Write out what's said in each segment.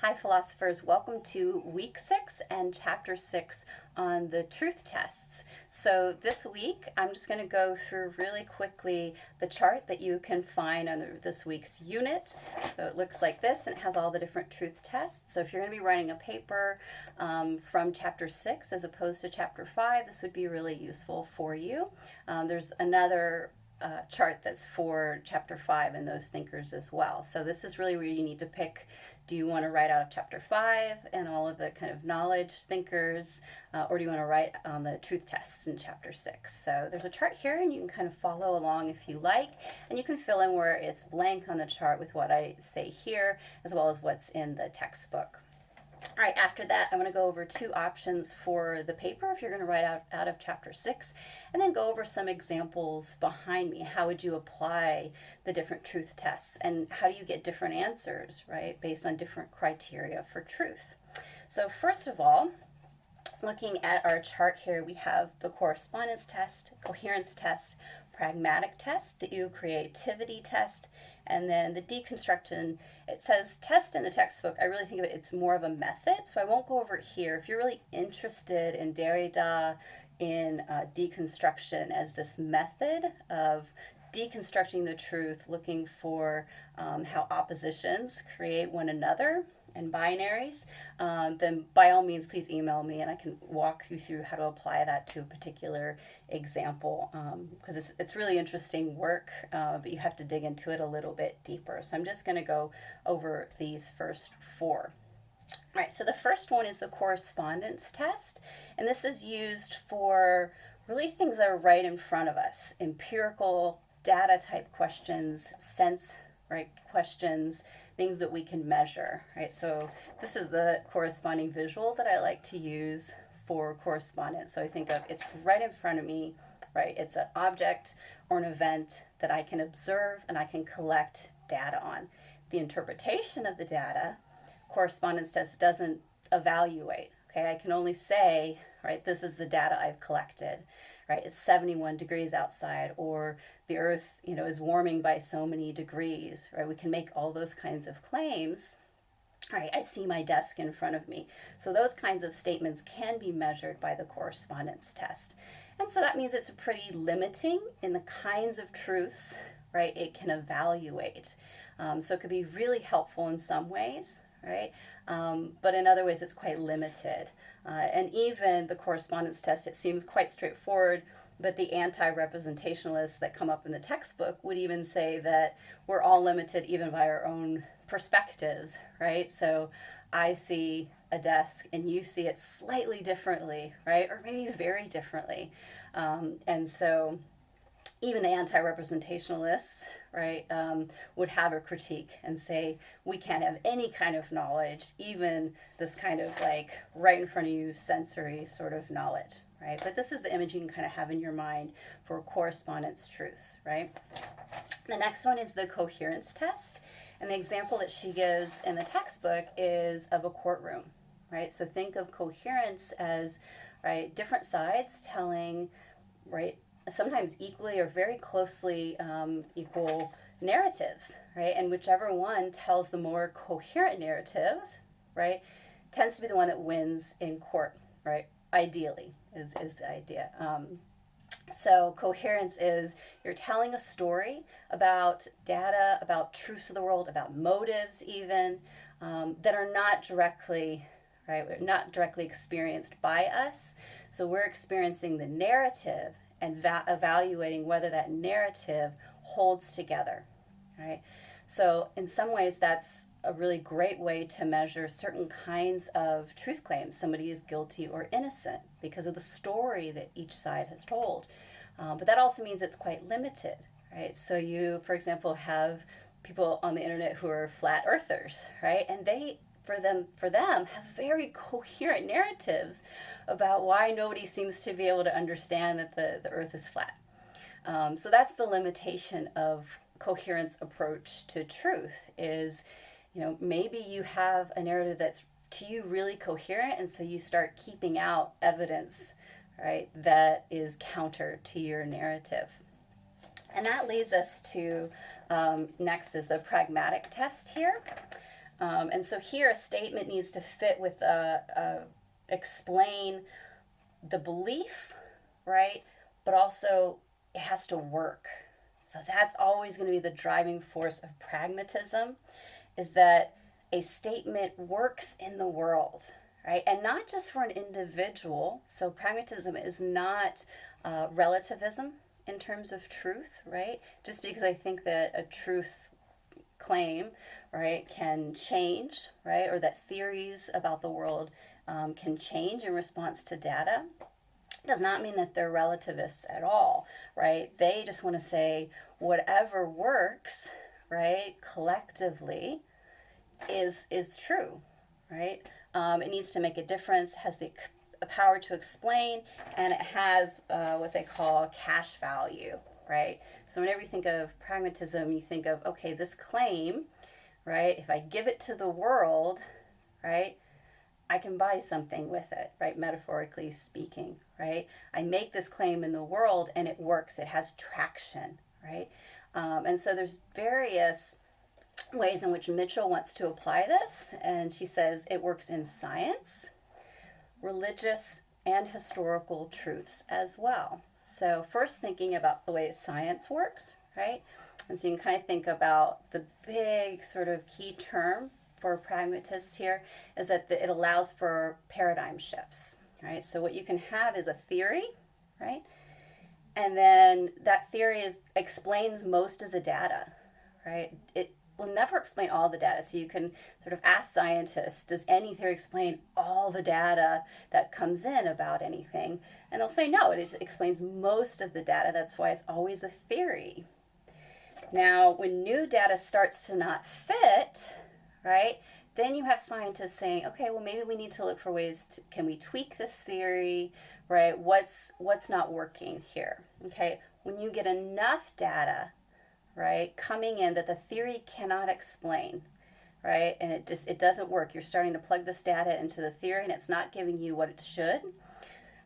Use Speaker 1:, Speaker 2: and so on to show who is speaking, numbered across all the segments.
Speaker 1: Hi, philosophers. Welcome to week 6 and chapter 6 on the truth tests. So, this week I'm just going to go through really quickly the chart that you can find on this week's unit. So, it looks like this and it has all the different truth tests. So, if you're going to be writing a paper from chapter 6 as opposed to chapter 5, this would be really useful for you. There's another chart that's for chapter 5 and those thinkers as well. So this is really where you need to pick, do you want to write out of chapter 5 and all of the kind of knowledge thinkers, or do you want to write on the truth tests in chapter 6? So there's a chart here and you can kind of follow along if you like, and you can fill in where it's blank on the chart with what I say here as well as what's in the textbook. All right, after that, I'm going to go over 2 options for the paper if you're going to write out of chapter 6, and then go over some examples behind me. How would you apply the different truth tests, and how do you get different answers, right, based on different criteria for truth? So first of all, looking at our chart here, we have the correspondence test, coherence test, pragmatic test, the creativity test, and then the deconstruction. It says test in the textbook. I really think of it, it's more of a method, so I won't go over it here. If you're really interested in Derrida, in deconstruction as this method of deconstructing the truth, looking for how oppositions create one another and binaries, then by all means please email me and I can walk you through how to apply that to a particular example, because it's really interesting work, but you have to dig into it a little bit deeper. So I'm just going to go over these first 4. All right, so the first one is the correspondence test, and this is used for really things that are right in front of us, empirical data type questions, sense right questions, things that we can measure, right? So this is the corresponding visual that I like to use for correspondence. So I think of it's right in front of me, right? It's an object or an event that I can observe and I can collect data on. The interpretation of the data, correspondence test doesn't evaluate, okay? I can only say, right, this is the data I've collected, right? It's 71 degrees outside, or the earth, is warming by so many degrees, right? We can make all those kinds of claims. All right, I see my desk in front of me. So those kinds of statements can be measured by the correspondence test. And so that means it's pretty limiting in the kinds of truths, right, it can evaluate. So it could be really helpful in some ways, right? But in other ways, it's quite limited. And even the correspondence test, it seems quite straightforward, but the anti-representationalists that come up in the textbook would even say that we're all limited even by our own perspectives, right? So I see a desk and you see it slightly differently, right? Or maybe very differently. And so even the anti-representationalists, right, would have a critique and say we can't have any kind of knowledge, even this kind of like right in front of you sensory sort of knowledge, right? But this is the image you can kind of have in your mind for correspondence truths, right? The next one is the coherence test, and the example that she gives in the textbook is of a courtroom, right? So think of coherence as, right, different sides telling, right, sometimes equally or very closely equal narratives, right? And whichever one tells the more coherent narratives, right, tends to be the one that wins in court, right? Ideally, is the idea. So coherence is you're telling a story about data, about truths of the world, about motives even, that are not directly, right, not directly experienced by us. So we're experiencing the narrative and evaluating whether that narrative holds together, right? So in some ways, that's a really great way to measure certain kinds of truth claims. Somebody is guilty or innocent because of the story that each side has told. But that also means it's quite limited, right? So you, for example, have people on the internet who are flat earthers, right? And they, for them, have very coherent narratives about why nobody seems to be able to understand that the earth is flat. So that's the limitation of coherence approach to truth is, maybe you have a narrative that's to you really coherent, and so you start keeping out evidence, right, that is counter to your narrative. And that leads us to next is the pragmatic test here. And so here a statement needs to fit with explain the belief, right? But also it has to work. So that's always going to be the driving force of pragmatism, is that a statement works in the world, right? And not just for an individual. So pragmatism is not relativism in terms of truth, right? Just because I think that a truth claim, right, can change, right, or that theories about the world can change in response to data, does not mean that they're relativists at all, right? They just want to say whatever works, right, collectively is true, right? It needs to make a difference, has the power to explain, and it has what they call cash value, right? So whenever you think of pragmatism, you think of, okay, this claim, right, if I give it to the world, right, I can buy something with it, right, metaphorically speaking, right? I make this claim in the world and it works, it has traction, right? And so there's various ways in which Mitchell wants to apply this, and she says it works in science, religious, and historical truths as well. So first thinking about the way science works, right? And so you can kind of think about the big sort of key term for pragmatists here is that it allows for paradigm shifts, right? So what you can have is a theory, right? And then that theory explains most of the data, right? It will never explain all the data. So you can sort of ask scientists, does any theory explain all the data that comes in about anything? And they'll say no, it just explains most of the data. That's why it's always a theory. Now, when new data starts to not fit, right, then you have scientists saying, okay, well, maybe we need to look for ways can we tweak this theory, right? What's not working here, okay? When you get enough data, right, coming in that the theory cannot explain, right, and it doesn't work. You're starting to plug this data into the theory and it's not giving you what it should,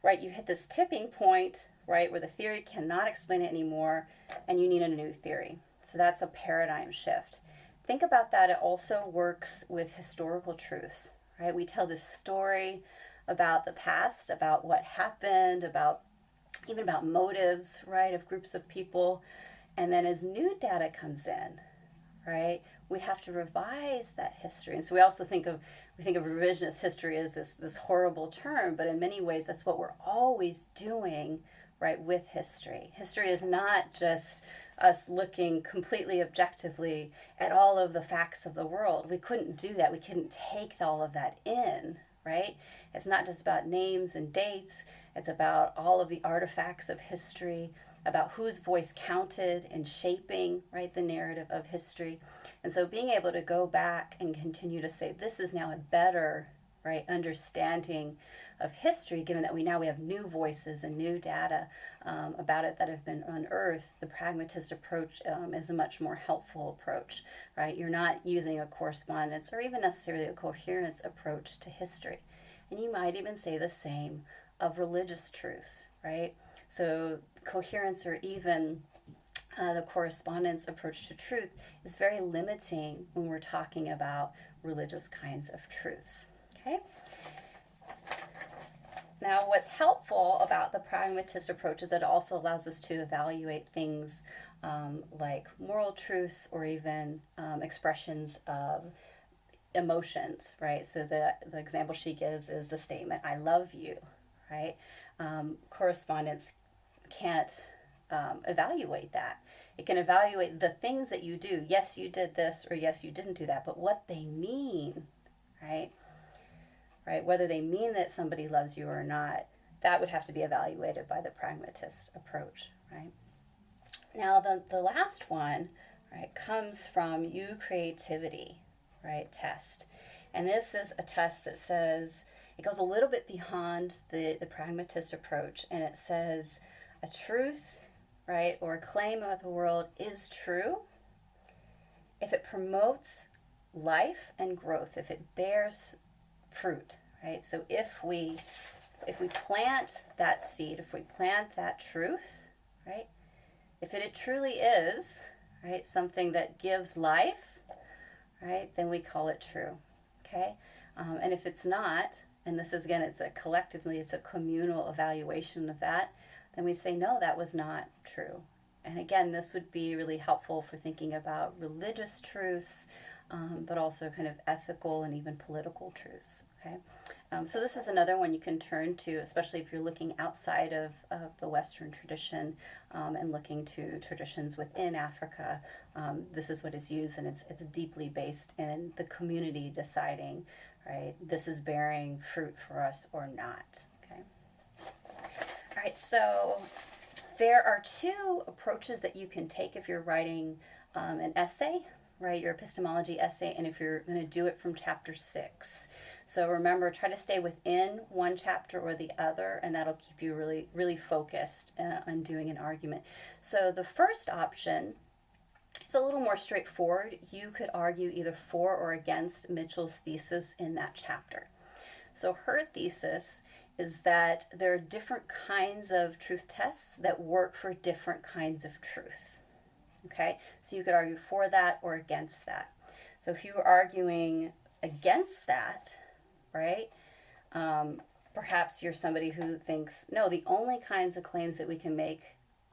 Speaker 1: right? You hit this tipping point, right, where the theory cannot explain it anymore and you need a new theory. So that's a paradigm shift. Think about that. It also works with historical truths, right? We tell this story about the past, about what happened, even about motives, right, of groups of people. And then as new data comes in, right, we have to revise that history. And so we also think of revisionist history as this horrible term, but in many ways that's what we're always doing, right, with history. History is not just us looking completely objectively at all of the facts of the world. We couldn't do that. We couldn't take all of that in, right? It's not just about names and dates. It's about all of the artifacts of history, about whose voice counted in shaping, right, the narrative of history. And so being able to go back and continue to say, this is now a better, right, understanding of history, given that we have new voices and new data about it that have been unearthed, the pragmatist approach is a much more helpful approach, right? You're not using a correspondence or even necessarily a coherence approach to history. And you might even say the same of religious truths, right? So coherence or even the correspondence approach to truth is very limiting when we're talking about religious kinds of truths, okay? Now, what's helpful about the pragmatist approach is that it also allows us to evaluate things like moral truths or even expressions of emotions, right? So the example she gives is the statement, I love you, right? Correspondence can't evaluate that. It can evaluate the things that you do. Yes, you did this, or yes, you didn't do that, but what they mean, right? Right? Whether they mean that somebody loves you or not, that would have to be evaluated by the pragmatist approach, right? Now, the last one, right, comes from creativity, right, test. And this is a test that says, it goes a little bit beyond the pragmatist approach, and it says a truth, right, or a claim about the world is true if it promotes life and growth, if it bears fruit, right? So if we plant that seed, if we plant that truth, right, if it truly is, right, something that gives life, right, then we call it true. Okay? And if it's not, and this is again, it's a communal evaluation of that, then we say, no, that was not true. And again, this would be really helpful for thinking about religious truths, but also kind of ethical and even political truths. Okay, so this is another one you can turn to, especially if you're looking outside of the Western tradition and looking to traditions within Africa. This is what is used, and it's deeply based in the community deciding, right, this is bearing fruit for us or not. Okay. All right, so there are two approaches that you can take if you're writing an essay, right, your epistemology essay, and if you're going to do it from chapter 6. So remember, try to stay within one chapter or the other, and that'll keep you really, really focused on doing an argument. So the first option is a little more straightforward. You could argue either for or against Mitchell's thesis in that chapter. So her thesis is that there are different kinds of truth tests that work for different kinds of truth. Okay, so you could argue for that or against that. So if you were arguing against that, right, perhaps you're somebody who thinks, no, the only kinds of claims that we can make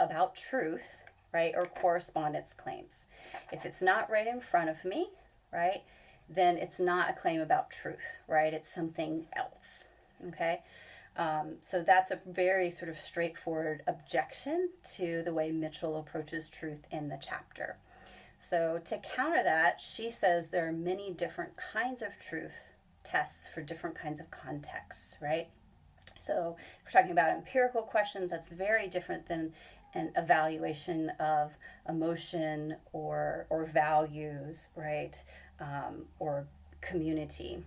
Speaker 1: about truth, right, are correspondence claims. If it's not right in front of me, right, then it's not a claim about truth, right? It's something else, okay? So that's a very sort of straightforward objection to the way Mitchell approaches truth in the chapter. So to counter that, she says there are many different kinds of truth tests for different kinds of contexts, right? So if we're talking about empirical questions, that's very different than an evaluation of emotion or values, right, or community.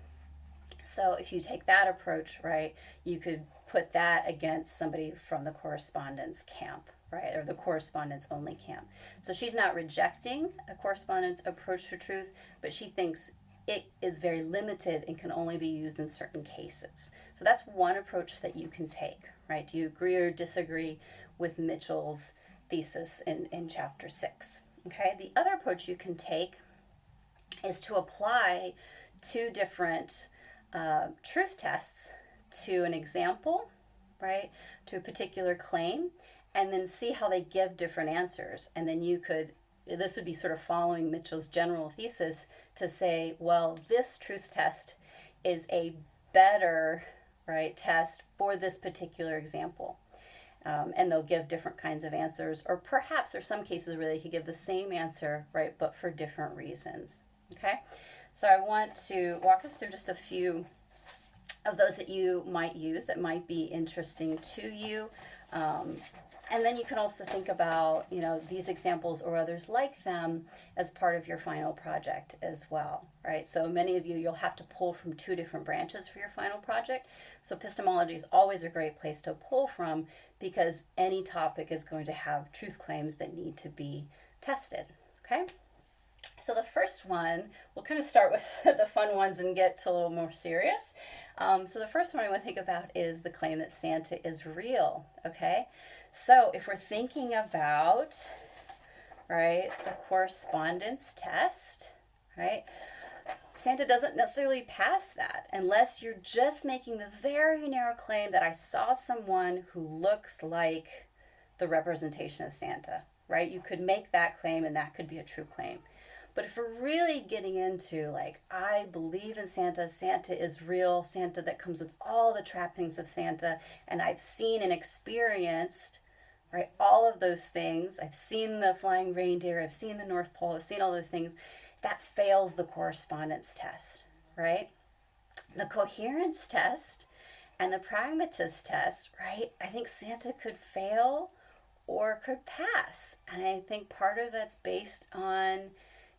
Speaker 1: So if you take that approach, right, you could put that against somebody from the correspondence camp, right, or the correspondence only camp. So she's not rejecting a correspondence approach to truth, but she thinks it is very limited and can only be used in certain cases. So that's one approach that you can take, right? Do you agree or disagree with Mitchell's thesis in chapter 6? Okay, the other approach you can take is to apply two different truth tests to an example, right, to a particular claim, and then see how they give different answers. And then this would be sort of following Mitchell's general thesis to say, well, this truth test is a better, right, test for this particular example. And they'll give different kinds of answers, or perhaps there's some cases where they could give the same answer, right, but for different reasons. Okay, so I want to walk us through just a few of those that you might use that might be interesting to you. And then you can also think about, these examples or others like them as part of your final project as well, right? So many of you'll have to pull from two different branches for your final project. So epistemology is always a great place to pull from because any topic is going to have truth claims that need to be tested, okay? So the first one, we'll kind of start with the fun ones and get to a little more serious. So the first one I want to think about is the claim that Santa is real, okay? So if we're thinking about, right, the correspondence test, right, Santa doesn't necessarily pass that unless you're just making the very narrow claim that I saw someone who looks like the representation of Santa, right? You could make that claim and that could be a true claim. But if we're really getting into, like, I believe in Santa, Santa is real, Santa that comes with all the trappings of Santa, and I've seen and experienced, right, all of those things. I've seen the flying reindeer, I've seen the North Pole, I've seen all those things. That fails the correspondence test, right? The coherence test and the pragmatist test, right, I think Santa could fail or could pass. And I think part of that's based on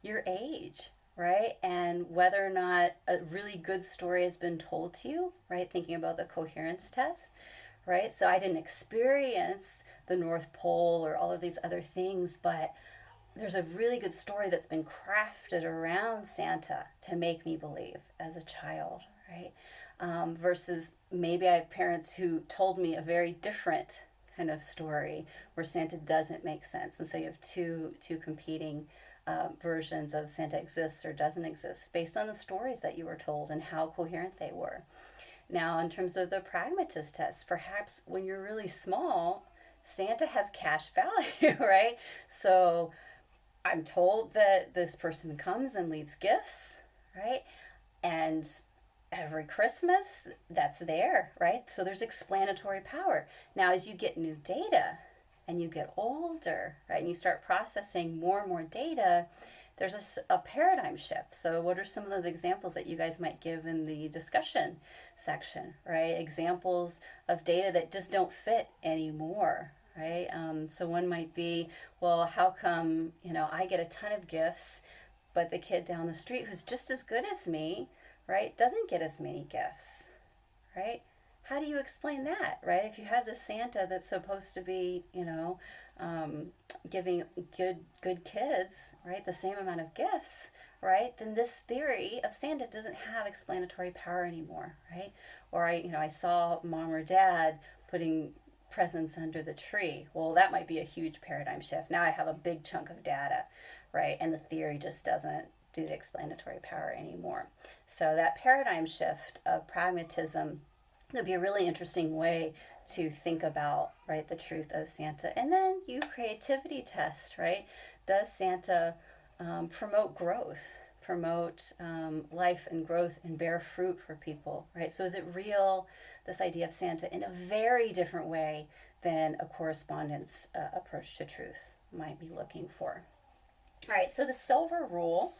Speaker 1: your age, right? And whether or not a really good story has been told to you, right? Thinking about the coherence test, right? So I didn't experience the North Pole or all of these other things, but there's a really good story that's been crafted around Santa to make me believe as a child, right? Versus maybe I have parents who told me a very different kind of story where Santa doesn't make sense. And so you have two competing versions of Santa exists or doesn't exist based on the stories that you were told and how coherent they were. Now, in terms of the pragmatist test, perhaps when you're really small, Santa has cash value, right? So I'm told that this person comes and leaves gifts, right? And every Christmas, that's there, right? So there's explanatory power. Now, as you get new data and you get older, right, and you start processing more and more data, there's a paradigm shift. So, what are some of those examples that you guys might give in the discussion section, right? Examples of data that just don't fit anymore, right? So, one might be, well, how come, I get a ton of gifts, but the kid down the street who's just as good as me, right, doesn't get as many gifts, right? How do you explain that, right? If you have the Santa that's supposed to be, giving good kids, right, the same amount of gifts, right, then this theory of Santa doesn't have explanatory power anymore, right? Or I saw mom or dad putting presents under the tree. Well, that might be a huge paradigm shift. Now I have a big chunk of data, right, and the theory just doesn't do the explanatory power anymore. So that paradigm shift of pragmatism would be a really interesting way to think about, right, the truth of Santa. And then you creativity test, right? Does Santa promote growth, promote life and growth and bear fruit for people, right? So is it real, this idea of Santa, in a very different way than a correspondence approach to truth might be looking for? All right, so the silver rule,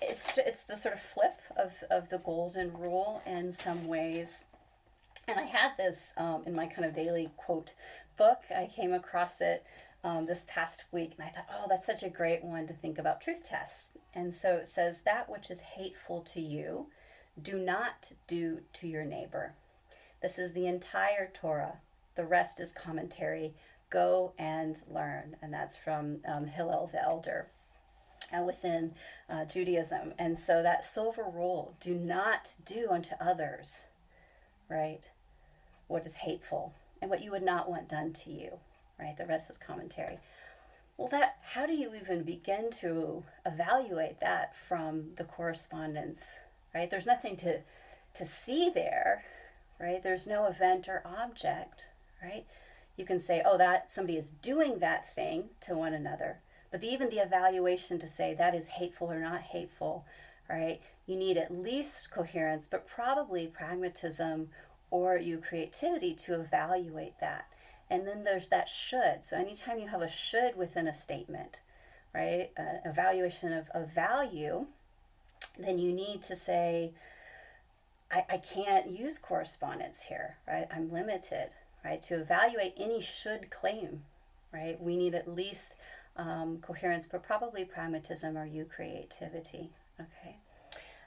Speaker 1: it's the sort of flip of the golden rule in some ways. And I had this in my kind of daily quote book. I came across it this past week, and I thought, oh, that's such a great one to think about truth tests. And so it says, that which is hateful to you, do not do to your neighbor. This is the entire Torah. The rest is commentary. Go and learn. And that's from Hillel the Elder within Judaism. And so that silver rule, do not do unto others, right, what is hateful and what you would not want done to you, right? The rest is commentary. Well, how do you even begin to evaluate that from the correspondence, right? There's nothing to see there, right? There's no event or object, right? You can say, oh, that somebody is doing that thing to one another, but even the evaluation to say that is hateful or not hateful, right? You need at least coherence, but probably pragmatism or creativity to evaluate that. And then there's that should. So anytime you have a should within a statement, right, an evaluation of value, then you need to say, I can't use correspondence here, right? I'm limited, right? To evaluate any should claim, right, we need at least coherence, but probably pragmatism or creativity, okay?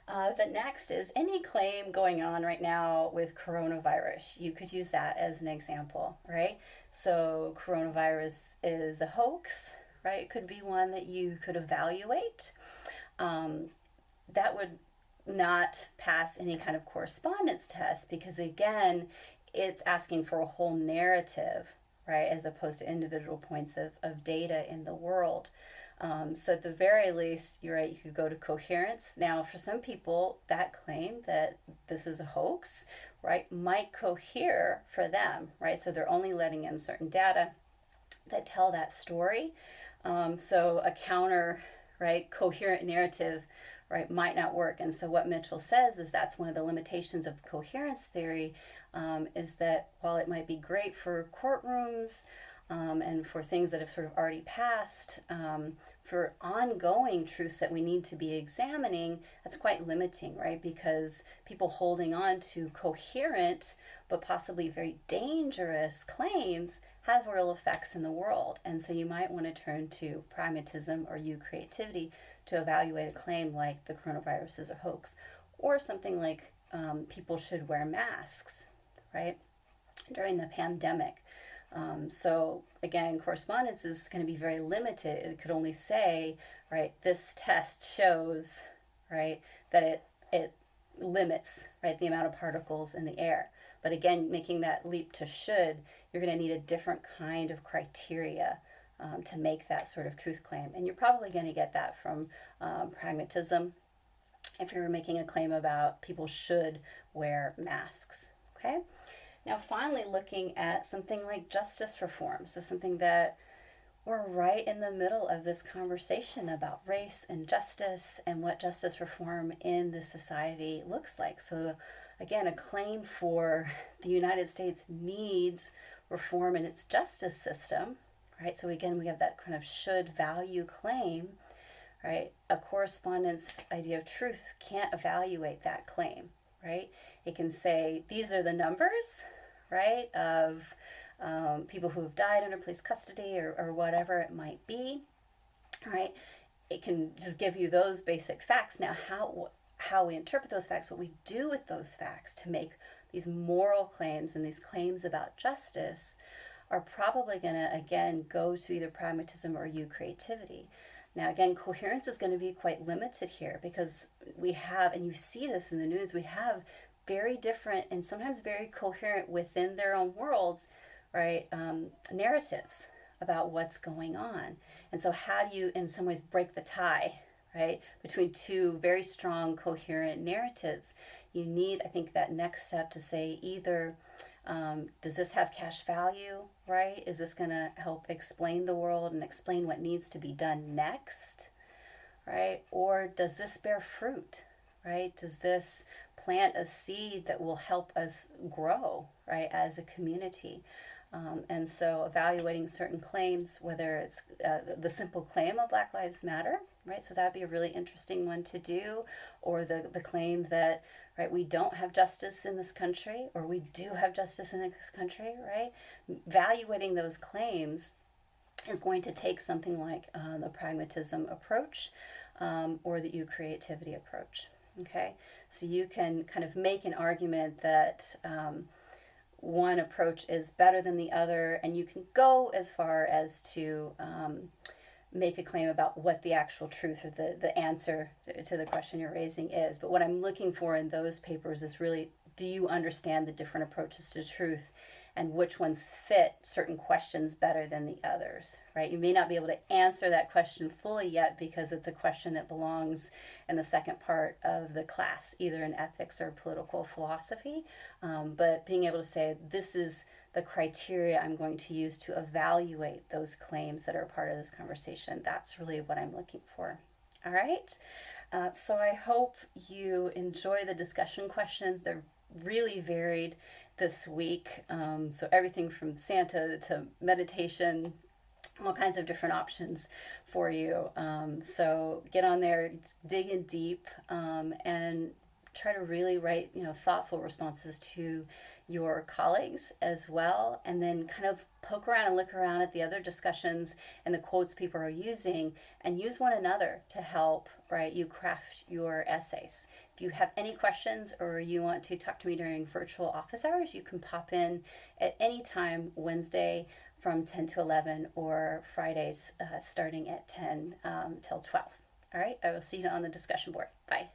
Speaker 1: The next is any claim going on right now with coronavirus. You could use that as an example, right? So coronavirus is a hoax, right? It could be one that you could evaluate. That would not pass any kind of correspondence test because, again, it's asking for a whole narrative, right, as opposed to individual points of data in the world. So at the very least, you're right, you could go to coherence. Now, for some people, that claim that this is a hoax, right, might cohere for them, right? So they're only letting in certain data that tell that story. So a counter, right, coherent narrative, right, might not work. And so what Mitchell says is that's one of the limitations of coherence theory, is that while it might be great for courtrooms, and for things that have sort of already passed, for ongoing truths that we need to be examining, that's quite limiting, right? Because people holding on to coherent but possibly very dangerous claims have real effects in the world. And so you might want to turn to pragmatism or creativity to evaluate a claim like the coronavirus is a hoax, or something like people should wear masks, right, during the pandemic. So again, correspondence is going to be very limited. It could only say, right, this test shows, right, that it limits, right, the amount of particles in the air. But again, making that leap to should, you're going to need a different kind of criteria to make that sort of truth claim. And you're probably going to get that from pragmatism if you're making a claim about people should wear masks. Okay? Now, finally, looking at something like justice reform, so something that we're right in the middle of this conversation about race and justice and what justice reform in the society looks like. So, again, a claim for the United States needs reform in its justice system, right? So, again, we have that kind of should value claim, right? A correspondence idea of truth can't evaluate that claim, right? It can say these are the numbers, right, of people who have died under police custody or whatever it might be, right? It can just give you those basic facts. Now, how we interpret those facts, what we do with those facts to make these moral claims and these claims about justice are probably going to, again, go to either pragmatism or creativity. Now, again, coherence is going to be quite limited here because we have, and you see this in the news, we have very different and sometimes very coherent within their own worlds, right, narratives about what's going on. And so how do you, in some ways, break the tie, right, between two very strong, coherent narratives? You need, I think, that next step to say either, does this have cash value, right? Is this going to help explain the world and explain what needs to be done next, right? Or does this bear fruit, right? Does this plant a seed that will help us grow, right, as a community? And so evaluating certain claims, whether it's the simple claim of Black Lives Matter, right? So that'd be a really interesting one to do, or the claim that, right, we don't have justice in this country, or we do have justice in this country, right? Evaluating those claims is going to take something like the pragmatism approach or the creativity approach, okay? So you can kind of make an argument that one approach is better than the other, and you can go as far as to make a claim about what the actual truth or the answer to the question you're raising is. But what I'm looking for in those papers is really, do you understand the different approaches to truth and which ones fit certain questions better than the others, right? You may not be able to answer that question fully yet because it's a question that belongs in the second part of the class, either in ethics or political philosophy. But being able to say, this is the criteria I'm going to use to evaluate those claims that are part of this conversation, that's really what I'm looking for. All right? So I hope you enjoy the discussion questions. They're really varied this week. So everything from Santa to meditation, all kinds of different options for you. So get on there, dig in deep, and try to really write, thoughtful responses to your colleagues as well, and then kind of poke around and look around at the other discussions and the quotes people are using, and use one another to help, right, you craft your essays. If you have any questions or you want to talk to me during virtual office hours, you can pop in at any time, Wednesday from 10 to 11, or Fridays starting at 10 till 12. All right, I will see you on the discussion board. Bye.